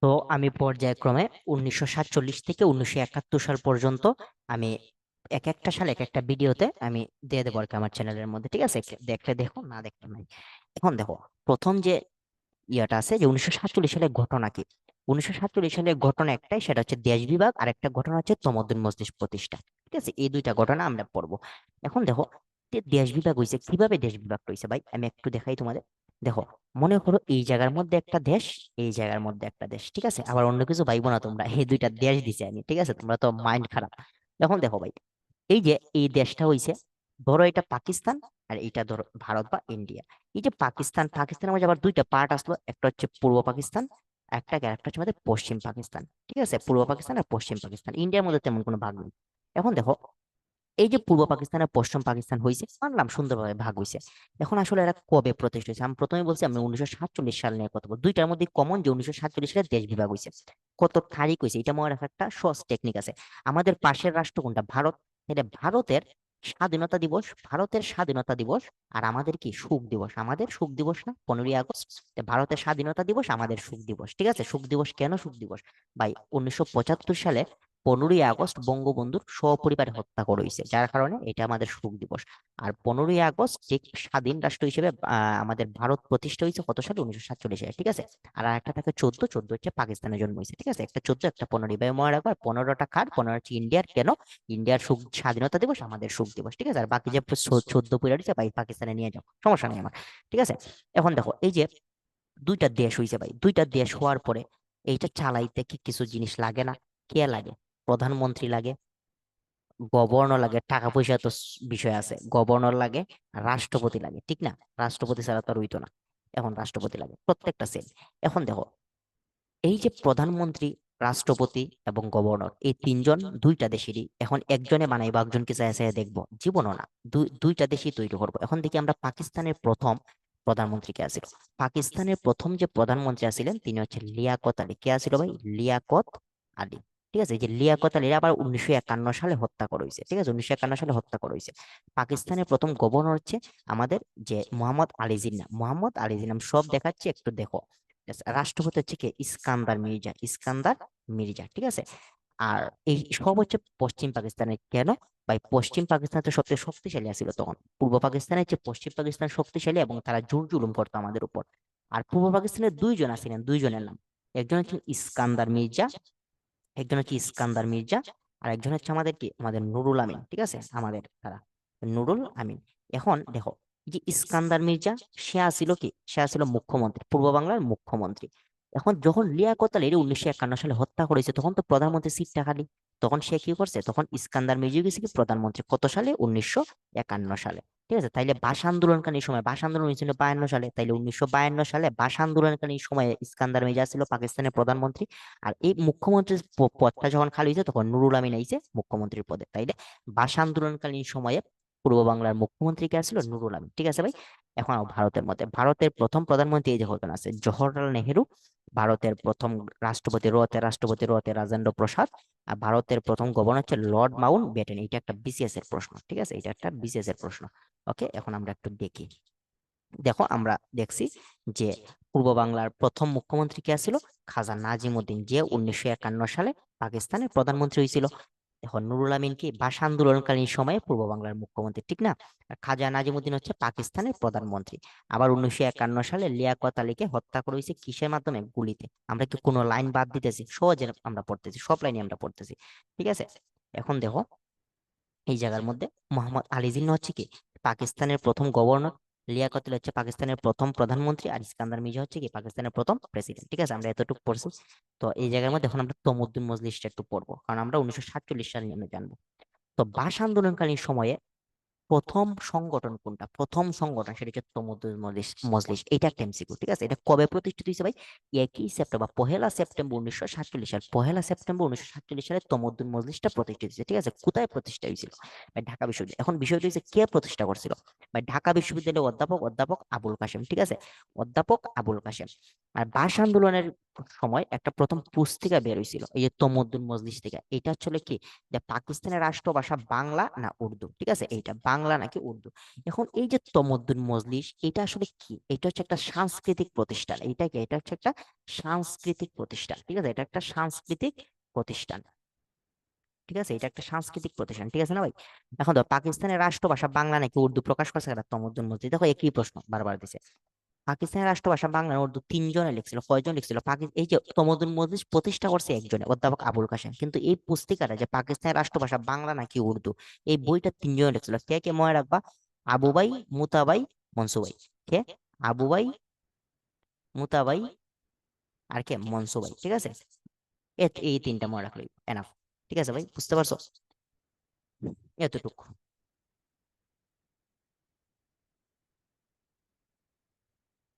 তো আমি পর্যায়ক্রমে 1947 থেকে 1971 সাল পর্যন্ত আমি এক একটা সাল এক একটা ভিডিওতে আমি দিয়ে দেবো আর কি আমার চ্যানেলের মধ্যে, ঠিক আছে? দেখলে দেখো, না দেখলে নাই। এখন দেখো, প্রথম যে ইয়াটা আছে যে 1947 সালের ঘটনা কি। 1947 সালের ঘটনা একটাই, সেটা হচ্ছে দেশ বিভাগ, আর একটা ঘটনা হচ্ছে তমদ্দুন মজলিস প্রতিষ্ঠা। ঠিক আছে, এই দুইটা ঘটনা আমরা পড়বো। এখন দেখো, যে দেশ বিভাগ হয়েছে, কিভাবে দেশ বিভাগ হয়েছে ভাই আমি একটু দেখাই তোমাদের। দেখো, মনে করো এই জায়গার মধ্যে একটা দেশ, এই জায়গার মধ্যে একটা দেশ, ঠিক আছে? আবার অন্য কিছু ভাইবো না তোমরা, এই দুইটা দেশ দিছে আমি, ঠিক আছে? তোমরা তো মাইন্ড খারাপ। এখন দেখো ভাই, এই যে এই দেশটা হইছে, ধরো এটা পাকিস্তান, আর এটা ধরো ভারত বা ইন্ডিয়া। এই যে পাকিস্তানের মধ্যে আবার দুইটা পার্ট আসলো, একটা হচ্ছে পূর্ব পাকিস্তান, একটা হচ্ছে আমাদের পশ্চিম পাকিস্তান। ঠিক আছে, পূর্ব পাকিস্তান আর পশ্চিম পাকিস্তান, ইন্ডিয়ার মধ্যে তেমন কোনো ভাগ নেই। এখন দেখো, এই যে পূর্ব পাকিস্তান আর পশ্চিম পাকিস্তান হয়েছে, মানলাম সুন্দরভাবে ভাগ হয়েছে। এখন আসলে এরা কবে প্রতিষ্ঠিত হয়েছে? আমি প্রথমে বলছি আমি 1947 সাল নিয়ে কথা বলবো। দুইটার মধ্যে কমন যে 1947 সালে দেশ বিভাগ হয়েছে। কত তারিখ হয়েছে এটা মনে রাখার একটা সহজ টেকনিক আছে। আমাদের পাশের রাষ্ট্র কোনটা? ভারত। এটা ভারতের স্বাধীনতা দিবস, ভারতের স্বাধীনতা দিবস। আর আমাদের কি সুখ দিবস, আমাদের সুখ দিবস না 15ই আগস্ট? তো ভারতের স্বাধীনতা দিবস, আমাদের সুখ দিবস। ঠিক আছে, সুখ দিবস কেন সুখ দিবস ভাই? 1975 সালে 15ই আগস্ট বঙ্গবন্ধুর সপরিবারে হত্যা করা হয়েছে, যার কারণে এটা আমাদের শোক দিবস। আর 15ই আগস্ট ঠিক স্বাধীন রাষ্ট্র হিসেবে আমাদের ভারত প্রতিষ্ঠা হয়েছে কত সালে? 1947 সালে, ঠিক আছে? আর একটা থাকে 14, হচ্ছে পাকিস্তানের জন্ম হয়েছে, ঠিক আছে? একটা 14, একটা 15, এভাবে মনে রাখবো। আর 15টা কার? 15 হচ্ছে ইন্ডিয়ার। কেন? ইন্ডিয়ার সুখ স্বাধীনতা দিবস, আমাদের সুখ দিবস, ঠিক আছে? আর বাকি যে 14 পুরা দিচ্ছে ভাই পাকিস্তানে নিয়ে যাও, সমস্যা নেই আমার, ঠিক আছে? এখন দেখো, এই যে দুইটা দেশ হইছে ভাই, দুইটা দেশ হওয়ার পরে এইটা চালাইতে কি কিছু জিনিস লাগে না? কে লাগে? প্রধানমন্ত্রী লাগে, গভর্নর লাগে, টাকা পয়সা তো বিষয় আছে, গভর্নর লাগে, রাষ্ট্রপতি লাগে, ঠিক না? রাষ্ট্রপতি ছাড়া তো আর হইতো না। এখন রাষ্ট্রপতি লাগে, প্রত্যেকটা সেম। এখন দেখো, এই যে প্রধানমন্ত্রী, রাষ্ট্রপতি এবং গভর্নর, এই তিনজন দুইটা দেশেরই। এখন একজনে বানাইবো, একজনকে চাই চাই দেখবো? জীবনও না। দুইটা দেশই তৈরি করবো। এখন দেখি আমরা পাকিস্তানের প্রথম প্রধানমন্ত্রী কে আছিল। পাকিস্তানের প্রথম যে প্রধানমন্ত্রী আছিলেন তিনি হচ্ছে লিয়াকত আলী। কে আছিল ভাই? লিয়াকত আলী। ঠিক আছে, এই যে লিয়াকত আলীর আবার 1951 সালে হত্যা করা হয়েছে, ঠিক আছে? 1951 সালে হত্যা করা হয়েছে। পাকিস্তানের প্রথম গভর্নর হচ্ছে আমাদের যে মোহাম্মদ আলী জিন্নাহ। মোহাম্মদ আলী জিন্নাহ সব দেখাচ্ছে, একটু দেখো। রাষ্ট্রপতি হচ্ছে কি? ইস্কান্দার মির্জা। ইস্কান্দার মির্জা, ঠিক আছে? আর এই সব হচ্ছে পশ্চিম পাকিস্তানের। কেন ভাই? পশ্চিম পাকিস্তান তো সবচেয়ে শক্তিশালী আছিল তখন। পূর্ব পাকিস্তানের চেয়ে পশ্চিম পাকিস্তান শক্তিশালী, এবং তারা জোর জুলুম করতো আমাদের উপর। আর পূর্ব পাকিস্তানের দুইজন আছিলেন, দুইজনের নাম। একজন হচ্ছে ইস্কান্দার মির্জা, একজন হচ্ছে ইস্কান্দার মির্জা, আর একজন হচ্ছে আমাদের কি? আমাদের নুরুল আমিন, ঠিক আছে? আমাদের তারা নুরুল আমিন। এখন দেখো, এই যে ইস্কান্দার মির্জা, সে আসিল কি? সে আসিল মুখ্যমন্ত্রী, পূর্ব বাংলার মুখ্যমন্ত্রী। এখন যখন লিয়াকত আলীর 1951 সালে হত্যা করেছে, তখন তো প্রধানমন্ত্রী সিটটা খালি। তখন সে কি করছে? তখন ইস্কান্দার মির্জা গেছে কি প্রধানমন্ত্রী, কত সালে? 1951 সালে। ঠিক আছে, তাইলে ভাষা আন্দোলনকালীন সময়, ভাষা আন্দোলন হয়েছিল 52 সালে, তাইলে 1952 সালে ভাষা আন্দোলনকালীন সময়ে ইস্কান্দার মির্জা ছিল পাকিস্তানের প্রধানমন্ত্রী। আর এই মুখ্যমন্ত্রীর পদটা যখন খালি হয়েছে, তখন নুরুল আমিন আইছে মুখ্যমন্ত্রীর পদে। তাইলে ভাষা আন্দোলনকালীন সময়ে পূর্ব বাংলার মুখ্যমন্ত্রী কে ছিল? নুরুল আমিন, ঠিক আছে ভাই? এখন ভারতের মধ্যে, ভারতের প্রথম প্রধানমন্ত্রী এই যে হতেন আছে জওহরলাল নেহেরু। ভারতের প্রথম রাষ্ট্রপতি রয়েছে রাজেন্দ্র প্রসাদ। আর ভারতের প্রথম গভর্নর হচ্ছে লর্ড মাউন্ট ব্যাটেন। এটা একটা বিসিএস এর প্রশ্ন, ঠিক আছে? এটা একটা বিসিএস এর প্রশ্ন। ওকে, এখন আমরা একটু দেখি। দেখো, আমরা দেখছি যে পূর্ব বাংলার প্রথম মুখ্যমন্ত্রী কে ছিল? খাজা নাজিমুদ্দিন, যে 1951 সালে পাকিস্তানের প্রধানমন্ত্রী হয়েছিল। এখন নুরুল আমিন কি? ভাষা আন্দোলনকালীন সময়ে পূর্ব বাংলার মুখ্যমন্ত্রী, ঠিক না? আর খাজা নাজিমুদ্দিন হচ্ছে পাকিস্তানের প্রধানমন্ত্রী। আবার 1951 সালে লিয়াকত আলীকে হত্যা করা হয়েছে কিসের মাধ্যমে? গুলিতে। আমরা কি কোনো লাইন বাদ দিতেছি? সহজে আমরা পড়তেছি, সব লাইনে আমরা পড়তেছি, ঠিক আছে? এখন দেখো, এই জায়গার মধ্যে মোহাম্মদ আলী জিন্নাহ হচ্ছে কি? পাকিস্তানের প্রথম গভর্নর। লিয়াকত আলী হচ্ছে পাকিস্তানের প্রথম প্রধানমন্ত্রী। আর ইস্কান্দার মির্জা হচ্ছে কি? পাকিস্তানের প্রথম প্রেসিডেন্ট। ঠিক আছে, আমরা এতটুকু পড়ছি। তো এই জায়গার মধ্যে এখন আমরা তমুদ্দুন মজলিসটা একটু পড়বো, কারণ আমরা 1947 সাল নিয়ে আমরা জানবো। তো ভাষা আন্দোলনকালীন সময়ে প্রথম সংগঠন কোনটা? প্রথম সংগঠন সেটা হচ্ছে তমুদ্দুন মজলিস। এটা একটা এমসিকিউ, ঠিক আছে? এটা কবে প্রতিষ্ঠিত হয়েছে ভাই? 1ই সেপ্টেম্বর, 1লা সেপ্টেম্বর 1947। 1লা সেপ্টেম্বর 1947 সালে তমুদ্দুন মজলিসটা প্রতিষ্ঠিত হয়েছে, ঠিক আছে? কোথায় প্রতিষ্ঠা হয়েছিল ভাই? ঢাকা বিশ্ববিদ্যালয়। এখন বিষয়টা হচ্ছে কে প্রতিষ্ঠা করছিল ভাই? ঢাকা বিশ্ববিদ্যালয়ের অধ্যাপক আবুল কাশেম, ঠিক আছে? অধ্যাপক আবুল কাশেম। আর ভাষা আন্দোলনের সময় একটা প্রথম পুস্তিকা বের হয়েছিল, এই যে তমদ্দুন মজলিস থেকে। এটা হচ্ছে কি, যে পাকিস্তানের রাষ্ট্রভাষা বাংলা না উর্দু, ঠিক আছে, এইটা বাংলা নাকি উর্দু। এখন এই যে তমদ্দুন মজলিস, এটা আসলে কি? এটা হচ্ছে একটা সাংস্কৃতিক প্রতিষ্ঠান। এটা কি? এটা হচ্ছে একটা সাংস্কৃতিক প্রতিষ্ঠান, ঠিক আছে, এটা একটা সাংস্কৃতিক প্রতিষ্ঠান, ঠিক আছে, এটা একটা সাংস্কৃতিক প্রতিষ্ঠান, ঠিক আছে না ভাই? এখন দেখো, পাকিস্তানের রাষ্ট্রভাষা বাংলা নাকি উর্দু প্রকাশ করছে কারা? তমদ্দুন মসজিদ। দেখো একই প্রশ্ন বারবার দিছে। পাকিস্তানের রাষ্ট্রভাষা বাংলা না উর্দু, তিনজনে লিখছিল। কয়জন লিখছিল? এই যে তমদ্দুন মসজিদ প্রতিষ্ঠা করছে একজনে, অধ্যাপক আবুল কাশেম। কিন্তু এই পুস্তিকাটা যে পাকিস্তানের রাষ্ট্রভাষা বাংলা নাকি উর্দু, এই বইটা তিনজনে লিখছিল। কে কে মনে রাখবা? আবুবাই, মুতাবাই, মনসুবাই। কে? আবুবাই, মুতাবাই, আর কে? মনসুবাই, ঠিক আছে। এই তিনটা মনে রাখলেই এনাফ। ঠিক আছে ভাই, বুঝতে পারছো? এতটুকু।